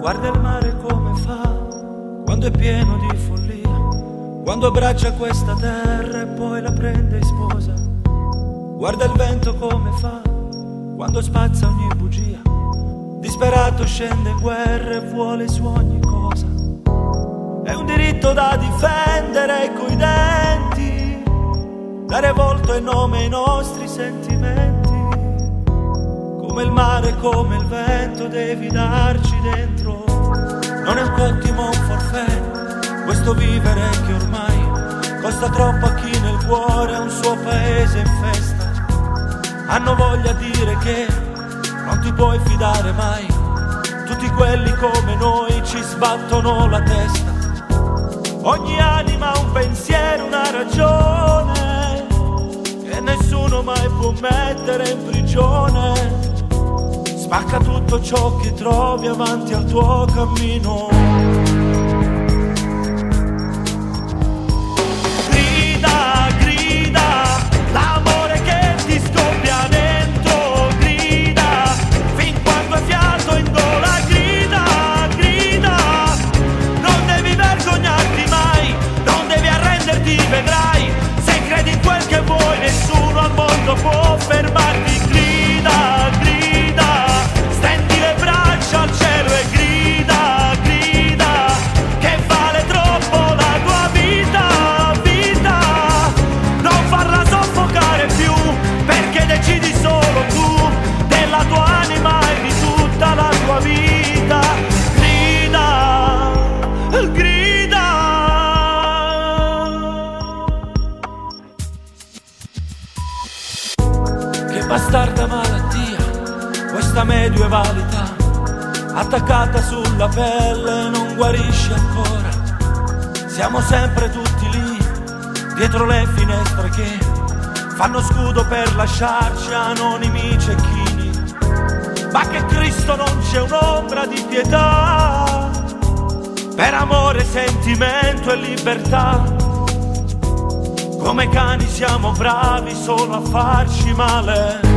Guarda il mare come fa quando è pieno di follia, quando abbraccia questa terra e poi la prende in sposa. Guarda il vento come fa quando spazza ogni bugia, disperato scende in guerra e vuole su ogni cosa. È un diritto da difendere coi denti, dare volto e nome ai nostri sentimenti. Come il mare, come il vento, devi darci dentro. Non è un cottimo, un forfait, questo vivere che ormai costa troppo a chi nel cuore ha un suo paese in festa. Hanno voglia di dire che non ti puoi fidare mai, tutti quelli come noi ci sbattono la testa. Ogni anima ha un pensiero, una ragione, che nessuno mai può mettere in prigione. Spacca tutto ciò che trovi avanti al tuo cammino. Grida, grida, l'amore che ti scoppia dentro. Grida, fin quando hai fiato in gola. Grida, grida, non devi vergognarti mai, non devi arrenderti, vedrai. Se credi in quel che vuoi, nessuno al mondo può fermarti. Grida, grida, al cielo e grida, grida, che vale troppo la tua vita, vita. Non farla soffocare più, perché decidi solo tu della tua anima e di tutta la tua vita. Grida, grida. Che bastarda malattia, questa medievalità attaccata sulla pelle, non guarisce ancora. Siamo sempre tutti lì, dietro le finestre che fanno scudo per lasciarci anonimi cecchini. Ma che Cristo non c'è un'ombra di pietà per amore, sentimento e libertà. Come cani siamo bravi solo a farci male.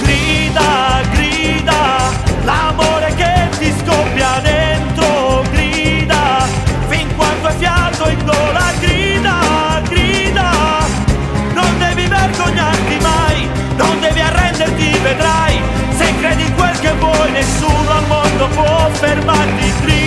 Grida, grida, l'amore che ti scoppia dentro. Grida, fin quando hai fiato in gola. Grida, grida, non devi vergognarti mai, non devi arrenderti, vedrai. Se credi in quel che vuoi, nessuno al mondo può fermarti. Grida,